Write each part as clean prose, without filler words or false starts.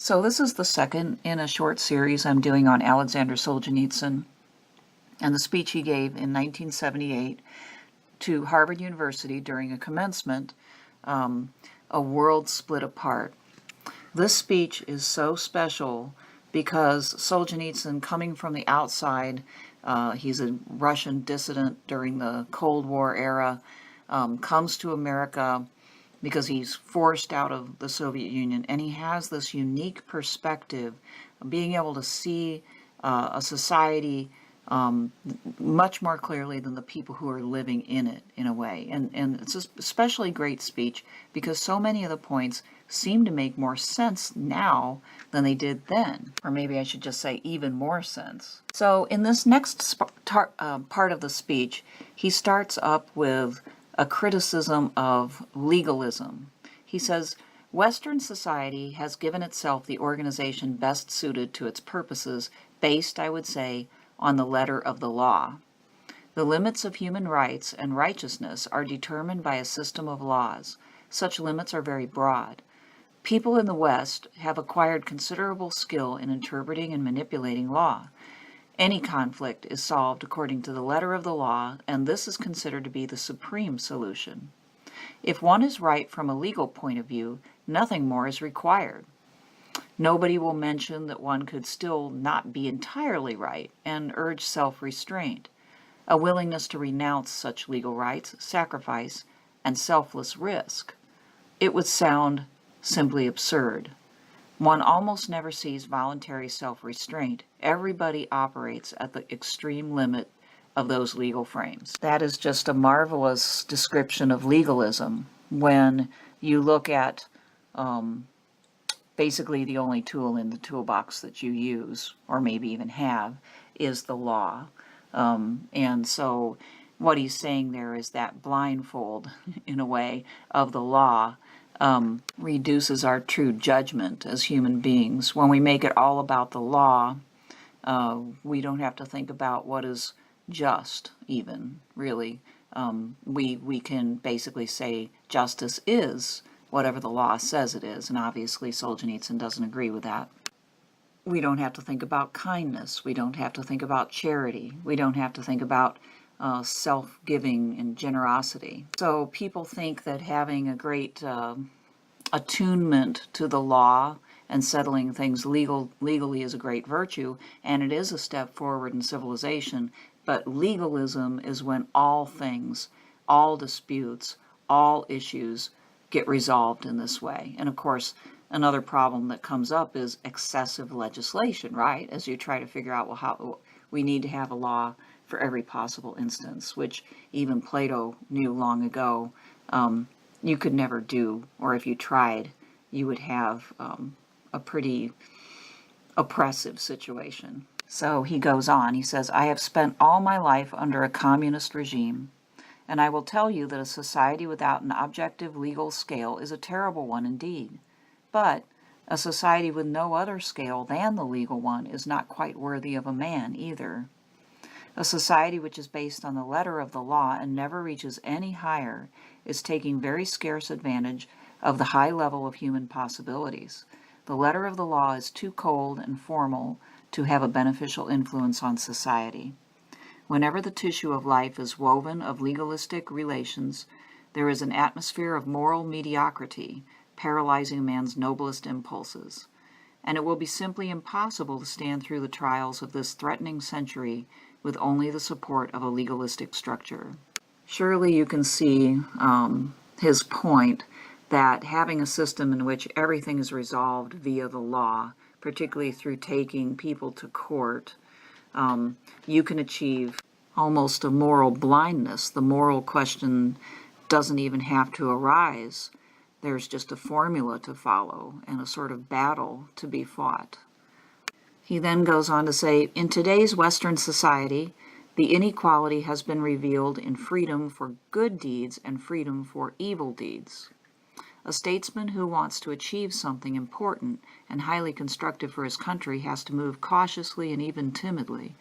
So this is the second in a short series I'm doing on Alexander Solzhenitsyn and the speech he gave in 1978 to Harvard University during a commencement, A World Split Apart. This speech is so special because Solzhenitsyn, coming from the outside, he's a Russian dissident during the Cold War era, comes to America because he's forced out of the Soviet Union, and he has this unique perspective of being able to see a society much more clearly than the people who are living in it, in a way. And it's an especially great speech because so many of the points seem to make more sense now than they did then. Or maybe I should just say even more sense. So in this next part of the speech, he starts up with a criticism of legalism. He says, Western society has given itself the organization best suited to its purposes, based, I would say, on the letter of the law. The limits of human rights and righteousness are determined by a system of laws. Such limits are very broad. People in the West have acquired considerable skill in interpreting and manipulating law. Any conflict is solved according to the letter of the law, and this is considered to be the supreme solution. If one is right from a legal point of view, nothing more is required. Nobody will mention that one could still not be entirely right and urge self-restraint, a willingness to renounce such legal rights, sacrifice, and selfless risk. It would sound simply absurd. One almost never sees voluntary self-restraint. Everybody operates at the extreme limit of those legal frames. That is just a marvelous description of legalism when you look at basically the only tool in the toolbox that you use, or maybe even have, is the law. And so what he's saying there is that blindfold, in a way, of the law reduces our true judgment as human beings. When we make it all about the law, we don't have to think about what is just, even, really. We can basically say justice is whatever the law says it is, and obviously Solzhenitsyn doesn't agree with that. We don't have to think about kindness. We don't have to think about charity. We don't have to think about self-giving and generosity. So people think that having a great attunement to the law and settling things legally is a great virtue, and it is a step forward in civilization, but legalism is when all things, all disputes, all issues get resolved in this way. And of course, another problem that comes up is excessive legislation, right? As you try to figure out, well, how we need to have a law for every possible instance, which even Plato knew long ago you could never do, or if you tried, you would have a pretty oppressive situation. So he goes on, he says, I have spent all my life under a communist regime, and I will tell you that a society without an objective legal scale is a terrible one indeed. But a society with no other scale than the legal one is not quite worthy of a man either. A society which is based on the letter of the law and never reaches any higher is taking very scarce advantage of the high level of human possibilities. The letter of the law is too cold and formal to have a beneficial influence on society. Whenever the tissue of life is woven of legalistic relations, there is an atmosphere of moral mediocrity, paralyzing man's noblest impulses. And it will be simply impossible to stand through the trials of this threatening century with only the support of a legalistic structure. Surely you can see his point that having a system in which everything is resolved via the law, particularly through taking people to court, you can achieve almost a moral blindness. The moral question doesn't even have to arise. There's just a formula to follow and a sort of battle to be fought. He then goes on to say, in today's Western society, the inequality has been revealed in freedom for good deeds and freedom for evil deeds. A statesman who wants to achieve something important and highly constructive for his country has to move cautiously and even timidly.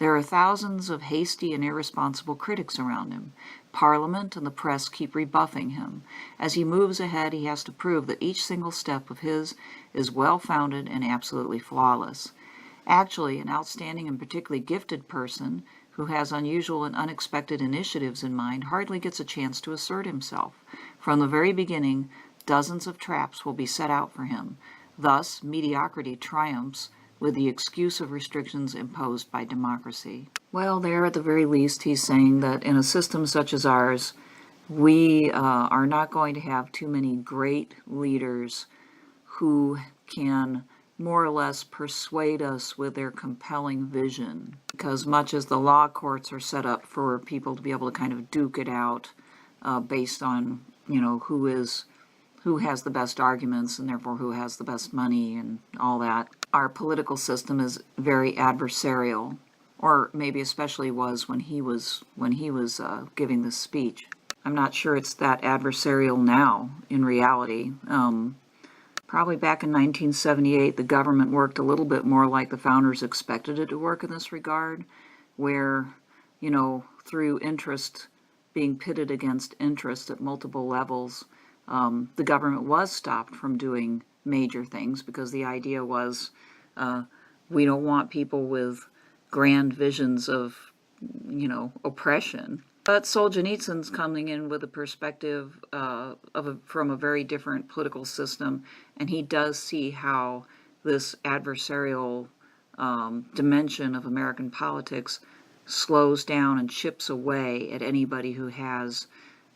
There are thousands of hasty and irresponsible critics around him. Parliament and the press keep rebuffing him. As he moves ahead, he has to prove that each single step of his is well-founded and absolutely flawless. Actually, an outstanding and particularly gifted person who has unusual and unexpected initiatives in mind hardly gets a chance to assert himself. From the very beginning, dozens of traps will be set out for him. Thus, mediocrity triumphs with the excuse of restrictions imposed by democracy. Well, there at the very least, he's saying that in a system such as ours, we are not going to have too many great leaders who can more or less persuade us with their compelling vision. Because much as the law courts are set up for people to be able to kind of duke it out based on, who has the best arguments and therefore who has the best money and all that. Our political system is very adversarial, or maybe especially was when he was giving this speech. I'm not sure it's that adversarial now in reality. Probably back in 1978, the government worked a little bit more like the founders expected it to work in this regard, where, through interest being pitted against interest at multiple levels, the government was stopped from doing major things because the idea was we don't want people with grand visions of, oppression. But Solzhenitsyn's coming in with a perspective from a very different political system, and he does see how this adversarial dimension of American politics slows down and chips away at anybody who has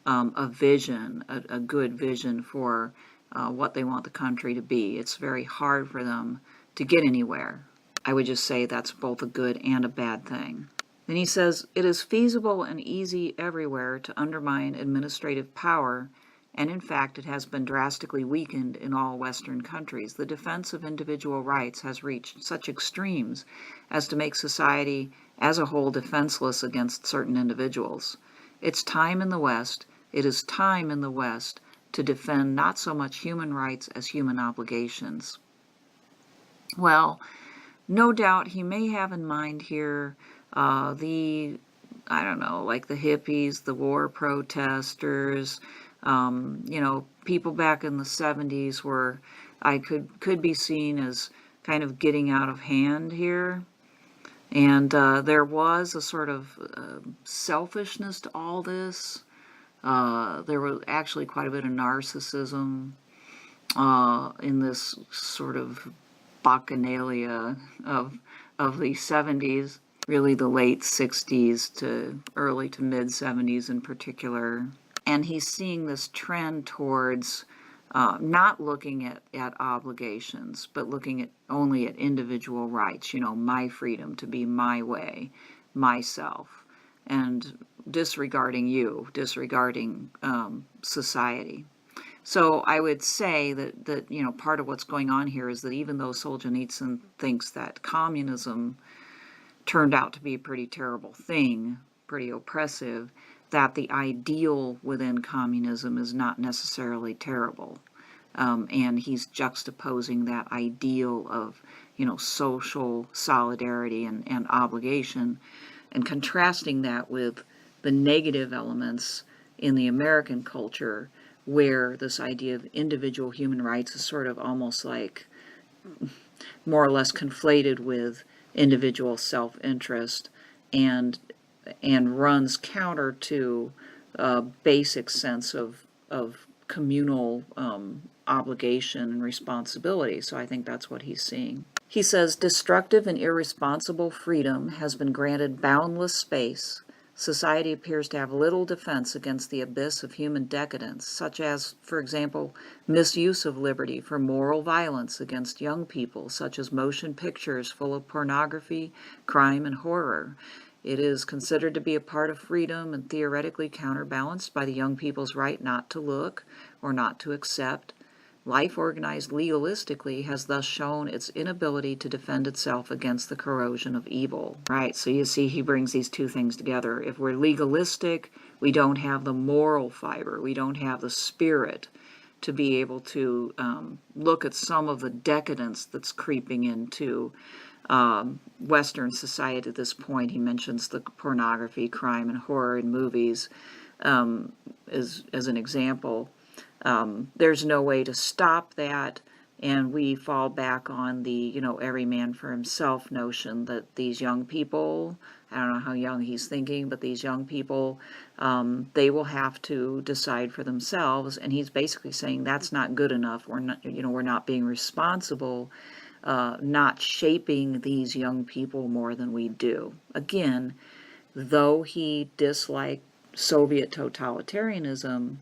a vision, a good vision for what they want the country to be. It's very hard for them to get anywhere. I would just say that's both a good and a bad thing. Then he says, it is feasible and easy everywhere to undermine administrative power, and in fact it has been drastically weakened in all Western countries. The defense of individual rights has reached such extremes as to make society as a whole defenseless against certain individuals. It's time in the West, it is time in the West to defend not so much human rights as human obligations. Well, no doubt he may have in mind here the hippies, the war protesters, people back in the 70s where I could be seen as kind of getting out of hand here. And there was a sort of selfishness to all this. There was actually quite a bit of narcissism in this sort of bacchanalia of the 70s, really the late 60s to early to mid 70s in particular. And he's seeing this trend towards not looking at obligations, but looking only at individual rights, my freedom to be my way, myself, and disregarding society. So I would say that part of what's going on here is that even though Solzhenitsyn thinks that communism turned out to be a pretty terrible thing, pretty oppressive, that the ideal within communism is not necessarily terrible. And he's juxtaposing that ideal of, social solidarity and obligation, and contrasting that with the negative elements in the American culture, where this idea of individual human rights is sort of almost like more or less conflated with individual self-interest and runs counter to a basic sense of communal obligation and responsibility. So I think that's what he's seeing. He says, destructive and irresponsible freedom has been granted boundless space. Society appears to have little defense against the abyss of human decadence, such as, for example, misuse of liberty for moral violence against young people, such as motion pictures full of pornography, crime, and horror. It is considered to be a part of freedom and theoretically counterbalanced by the young people's right not to look or not to accept. Life organized legalistically has thus shown its inability to defend itself against the corrosion of evil. Right, so you see he brings these two things together. If we're legalistic, we don't have the moral fiber, we don't have the spirit to be able to look at some of the decadence that's creeping into Western society at this point. He mentions the pornography, crime, and horror in movies as an example. There's no way to stop that, and we fall back on the, every man for himself notion that these young people, I don't know how young he's thinking, but these young people, they will have to decide for themselves, and he's basically saying that's not good enough. We're not being responsible, not shaping these young people more than we do. Again, though he disliked Soviet totalitarianism,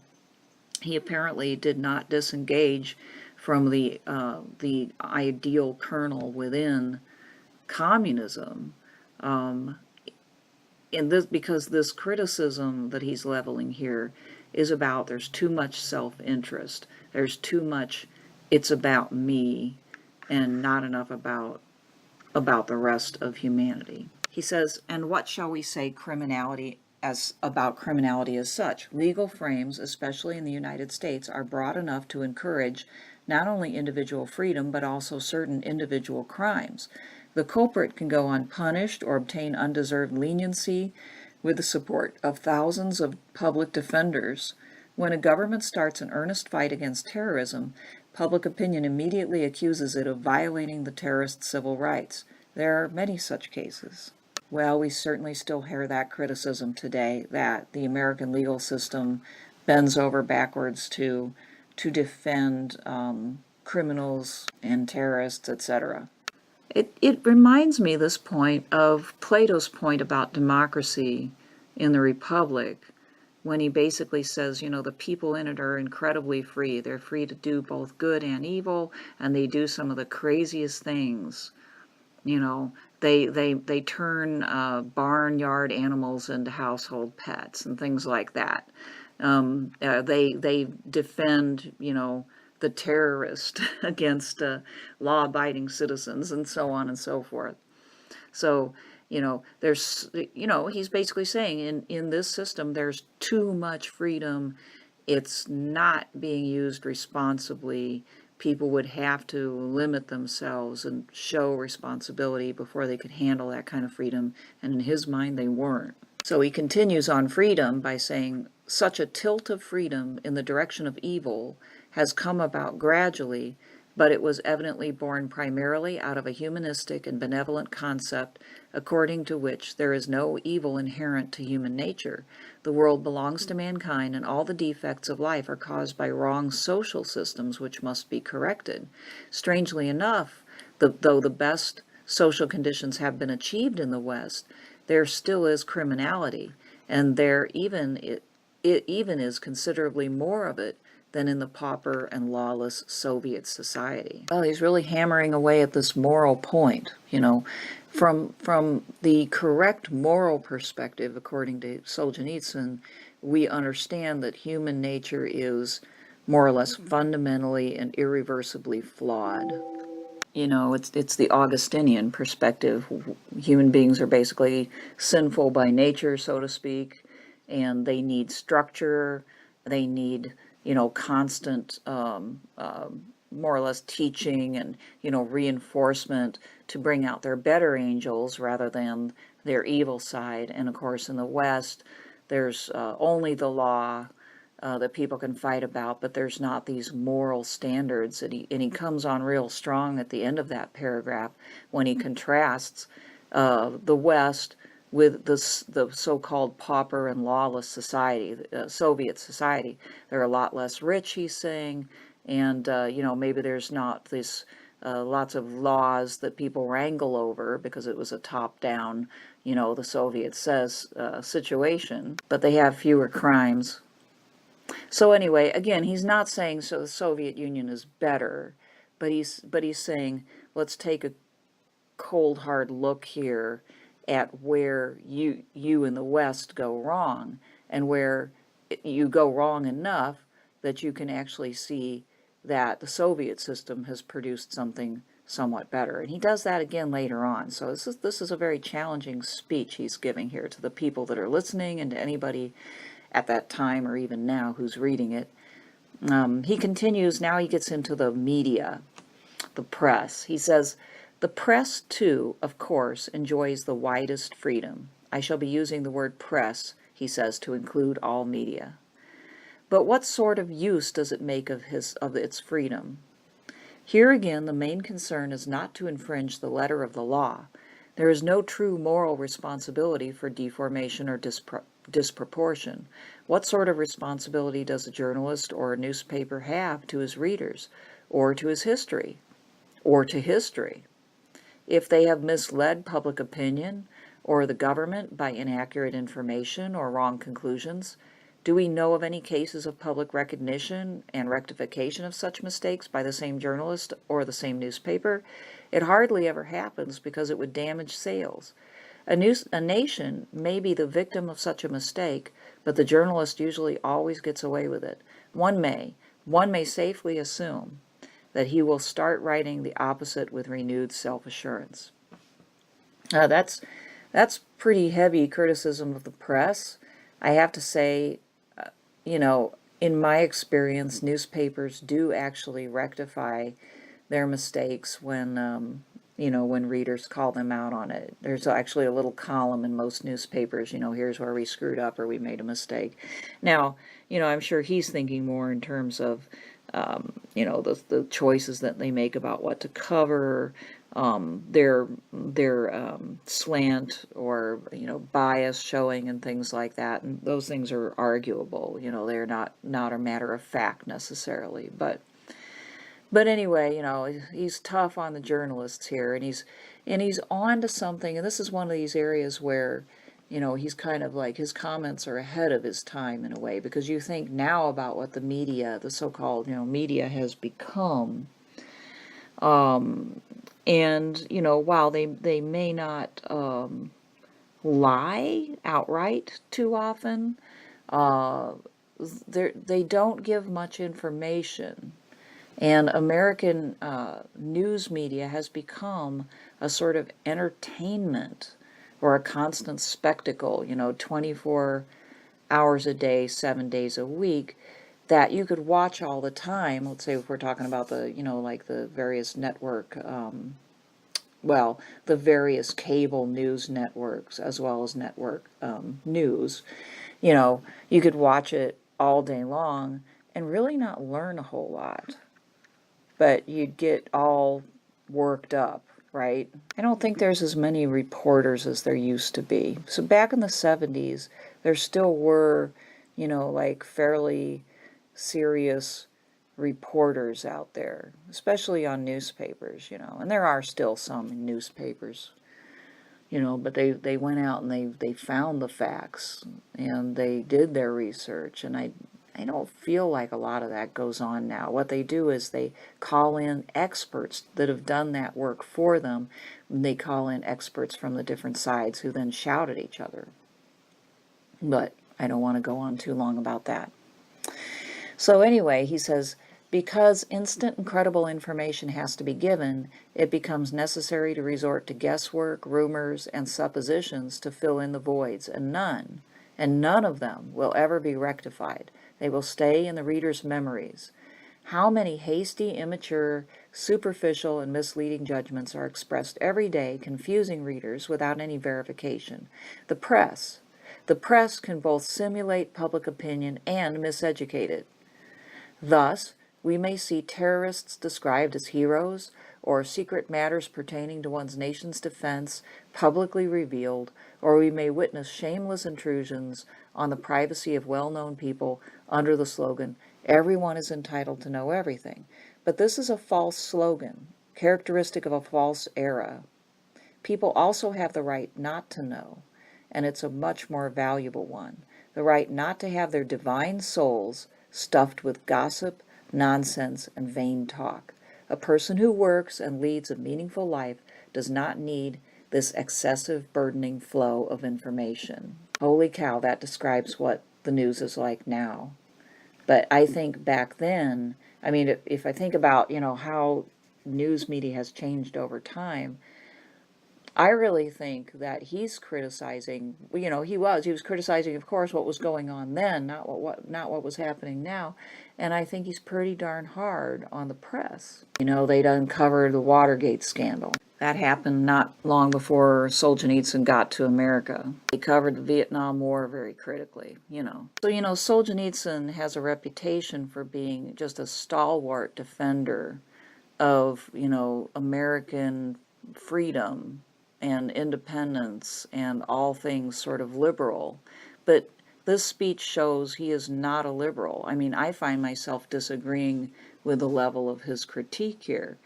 he apparently did not disengage from the ideal kernel within communism. Because this criticism that he's leveling here is about there's too much self-interest. There's too much it's about me and not enough about the rest of humanity. He says, and what shall we say about criminality as such? Legal frames, especially in the United States, are broad enough to encourage not only individual freedom, but also certain individual crimes. The culprit can go unpunished or obtain undeserved leniency with the support of thousands of public defenders. When a government starts an earnest fight against terrorism, public opinion immediately accuses it of violating the terrorist's civil rights. There are many such cases. Well, we certainly still hear that criticism today, that the American legal system bends over backwards to defend criminals and terrorists, etc. It reminds me, this point, of Plato's point about democracy in the Republic, when he basically says, the people in it are incredibly free. They're free to do both good and evil, and they do some of the craziest things. They turn barnyard animals into household pets and things like that. They defend, the terrorist against law-abiding citizens, and so on and so forth. So, there's, he's basically saying in this system there's too much freedom. It's not being used responsibly. People would have to limit themselves and show responsibility before they could handle that kind of freedom, and in his mind they weren't. So he continues on freedom by saying, such a tilt of freedom in the direction of evil has come about gradually, but it was evidently born primarily out of a humanistic and benevolent concept according to which there is no evil inherent to human nature. The world belongs to mankind, and all the defects of life are caused by wrong social systems which must be corrected. Strangely enough, though the best social conditions have been achieved in the West, there still is criminality, and there even is considerably more of it than in the pauper and lawless Soviet society. Well, he's really hammering away at this moral point, From the correct moral perspective, according to Solzhenitsyn, we understand that human nature is more or less fundamentally and irreversibly flawed. It's the Augustinian perspective. Human beings are basically sinful by nature, so to speak, and they need structure, they need constant, more or less teaching and, reinforcement to bring out their better angels rather than their evil side. And of course, in the West, there's only the law that people can fight about, but there's not these moral standards. And he comes on real strong at the end of that paragraph when he contrasts the West with the so-called pauper and lawless society, Soviet society. They're a lot less rich, he's saying, and maybe there's not this lots of laws that people wrangle over because it was a top-down, the Soviet says situation, but they have fewer crimes. So anyway, again, he's not saying so the Soviet Union is better, but he's saying let's take a cold hard look here at where you in the West go wrong, and where you go wrong enough that you can actually see that the Soviet system has produced something somewhat better. And he does that again later on. So this is a very challenging speech he's giving here to the people that are listening and to anybody at that time or even now who's reading it. He continues, now he gets into the media, the press. He says, The press, too, of course, enjoys the widest freedom. I shall be using the word press, he says, to include all media. But what sort of use does it make of its freedom? Here again, the main concern is not to infringe the letter of the law. There is no true moral responsibility for deformation or disproportion. What sort of responsibility does a journalist or a newspaper have to his readers, or to his history, or to history? If they have misled public opinion or the government by inaccurate information or wrong conclusions, do we know of any cases of public recognition and rectification of such mistakes by the same journalist or the same newspaper? It hardly ever happens because it would damage sales. A nation may be the victim of such a mistake, but the journalist usually always gets away with it. One may safely assume that he will start writing the opposite with renewed self-assurance. That's pretty heavy criticism of the press. I have to say, in my experience, newspapers do actually rectify their mistakes when readers call them out on it. There's actually a little column in most newspapers, here's where we screwed up or we made a mistake. Now, I'm sure he's thinking more in terms of, the choices that they make about what to cover, their slant or bias showing and things like that, and those things are arguable. They're not a matter of fact necessarily, but anyway, he's tough on the journalists here, and he's on to something, and this is one of these areas where he's kind of like, his comments are ahead of his time in a way, because you think now about what the media, the so-called media, has become. And while they may not lie outright too often, they don't give much information. And American news media has become a sort of entertainment or a constant spectacle, 24 hours a day, 7 days a week, that you could watch all the time. Let's say if we're talking about the, like the various network, the various cable news networks as well as network news, you could watch it all day long and really not learn a whole lot, but you'd get all worked up, right? I don't think there's as many reporters as there used to be. So back in the 70s, there still were, like fairly serious reporters out there, especially on newspapers, and there are still some in newspapers, but they went out and they found the facts and they did their research, and I don't feel like a lot of that goes on now. What they do is they call in experts that have done that work for them, and they call in experts from the different sides who then shout at each other. But I don't want to go on too long about that. So anyway, he says, because instant and credible information has to be given, it becomes necessary to resort to guesswork, rumors, and suppositions to fill in the voids, and none of them will ever be rectified. They will stay in the reader's memories. How many hasty, immature, superficial, and misleading judgments are expressed every day, confusing readers without any verification. The press can both simulate public opinion and miseducate it. Thus, we may see terrorists described as heroes, or secret matters pertaining to one's nation's defense publicly revealed, or we may witness shameless intrusions on the privacy of well-known people under the slogan, "Everyone is entitled to know everything." But this is a false slogan, characteristic of a false era. People also have the right not to know, and it's a much more valuable one. The right not to have their divine souls stuffed with gossip, nonsense, and vain talk. A person who works and leads a meaningful life does not need this excessive, burdening flow of information. Holy cow, that describes what the news is like now. But I think back then, if I think about, how news media has changed over time, I really think that he's criticizing, he was criticizing, of course, what was going on then, not what was happening now. And I think he's pretty darn hard on the press. They'd uncovered the Watergate scandal. That happened not long before Solzhenitsyn got to America. He covered the Vietnam War very critically, So, Solzhenitsyn has a reputation for being just a stalwart defender of, American freedom and independence and all things sort of liberal. But this speech shows he is not a liberal. I mean, I find myself disagreeing with the level of his critique here.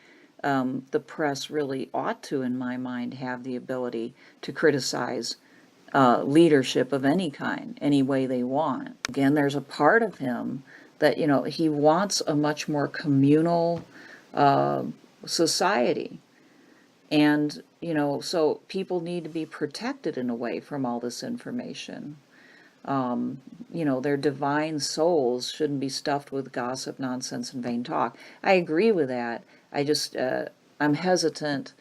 The press really ought to, in my mind, have the ability to criticize leadership of any kind, any way they want. Again, there's a part of him that, he wants a much more communal society. And, so people need to be protected in a way from all this information. Their divine souls shouldn't be stuffed with gossip, nonsense, and vain talk. I agree with that. I just, I'm hesitant.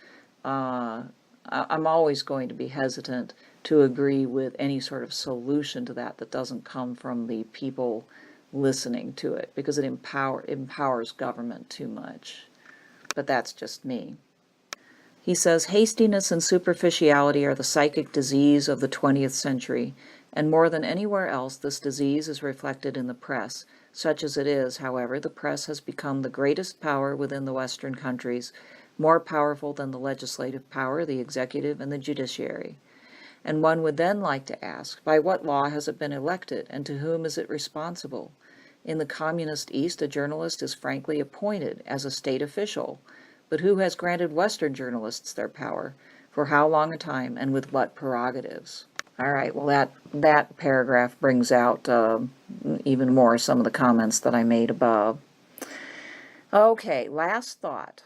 I'm always going to be hesitant to agree with any sort of solution to that doesn't come from the people listening to it, because it empowers government too much. But that's just me. He says, hastiness and superficiality are the psychic disease of the 20th century, and more than anywhere else, this disease is reflected in the press. Such as it is, however, the press has become the greatest power within the Western countries, more powerful than the legislative power, the executive, and the judiciary. And one would then like to ask, by what law has it been elected, and to whom is it responsible? In the communist East, a journalist is frankly appointed as a state official. But who has granted Western journalists their power? For how long a time, and with what prerogatives? All right, well, that paragraph brings out even more some of the comments that I made above. Okay, last thought.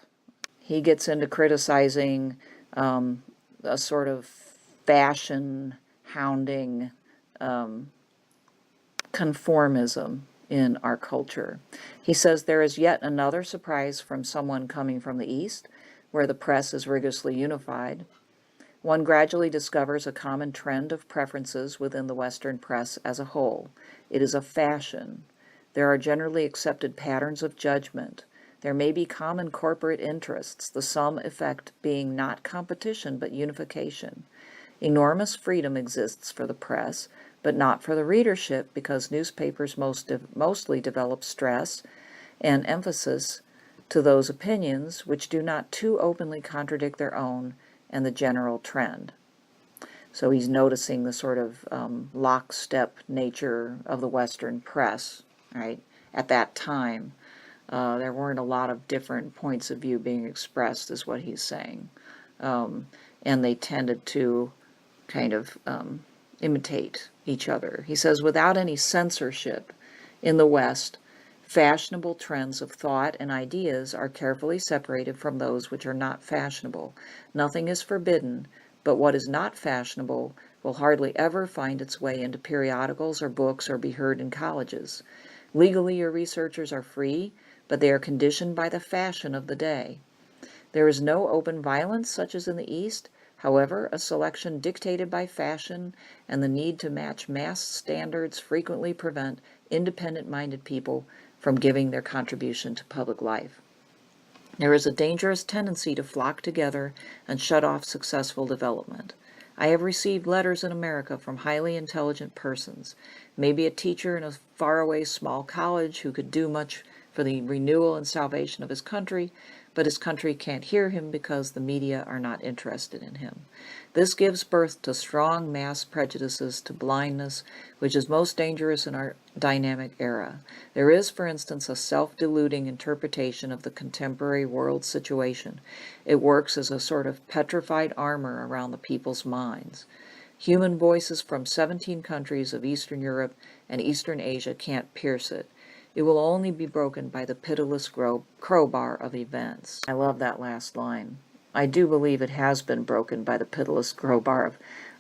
He gets into criticizing a sort of fashion-hounding conformism in our culture. He says there is yet another surprise from someone coming from the East, where the press is rigorously unified. One gradually discovers a common trend of preferences within the Western press as a whole. It is a fashion. There are generally accepted patterns of judgment. There may be common corporate interests, the sum effect being not competition but unification. Enormous freedom exists for the press, but not for the readership, because newspapers mostly develop stress and emphasis to those opinions which do not too openly contradict their own and the general trend. So he's noticing the sort of lockstep nature of the Western press, right? At that time, there weren't a lot of different points of view being expressed, is what he's saying. And they tended to kind of imitate each other. He says, without any censorship in the West, fashionable trends of thought and ideas are carefully separated from those which are not fashionable. Nothing is forbidden, but what is not fashionable will hardly ever find its way into periodicals or books or be heard in colleges. Legally, your researchers are free, but they are conditioned by the fashion of the day. There is no open violence such as in the East. However, a selection dictated by fashion and the need to match mass standards frequently prevent independent-minded people from giving their contribution to public life. There is a dangerous tendency to flock together and shut off successful development. I have received letters in America from highly intelligent persons, maybe a teacher in a faraway small college who could do much for the renewal and salvation of his country, but his country can't hear him because the media are not interested in him. This gives birth to strong mass prejudices, to blindness, which is most dangerous in our dynamic era. There is, for instance, a self-deluding interpretation of the contemporary world situation. It works as a sort of petrified armor around the people's minds. Human voices from 17 countries of Eastern Europe and Eastern Asia can't pierce it. It will only be broken by the pitiless crowbar of events. I love that last line. I do believe it has been broken by the pitiless crowbar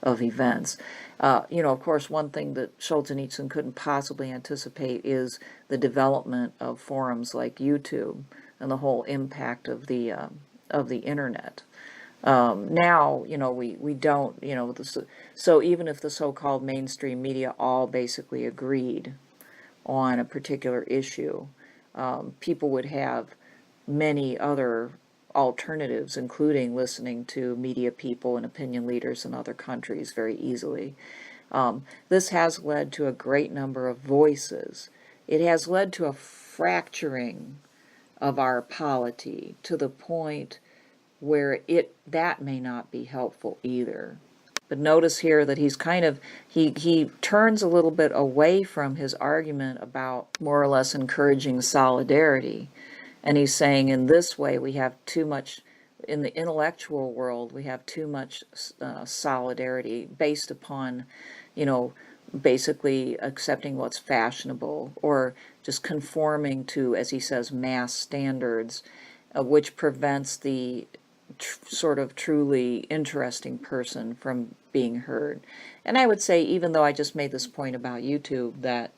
of events. Of course, one thing that Solzhenitsyn couldn't possibly anticipate is the development of forums like YouTube and the whole impact of the internet. Now, we don't, so even if the so-called mainstream media all basically agreed on a particular issue, people would have many other alternatives, including listening to media people and opinion leaders in other countries very easily. This has led to a great number of voices. It has led to a fracturing of our polity to the point where that may not be helpful either. But notice here that he's kind of, he turns a little bit away from his argument about more or less encouraging solidarity. And he's saying in this way we have too much, in the intellectual world, we have too much solidarity based upon, basically accepting what's fashionable or just conforming to, as he says, mass standards, which prevents the sort of truly interesting person from being heard. And I would say, even though I just made this point about YouTube, that,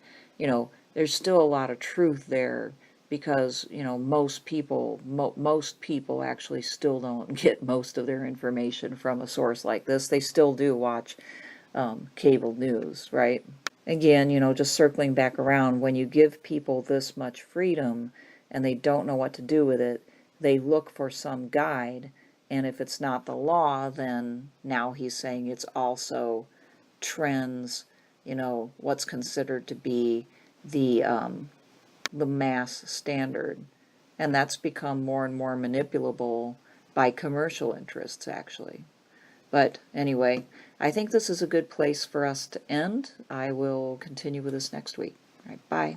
there's still a lot of truth there, because, most people actually still don't get most of their information from a source like this. They still do watch cable news, right? Again, just circling back around, when you give people this much freedom and they don't know what to do with it, they look for some guide. And if it's not the law, then now he's saying it's also trends, what's considered to be the mass standard. And that's become more and more manipulable by commercial interests, actually. But anyway, I think this is a good place for us to end. I will continue with this next week. All right, bye.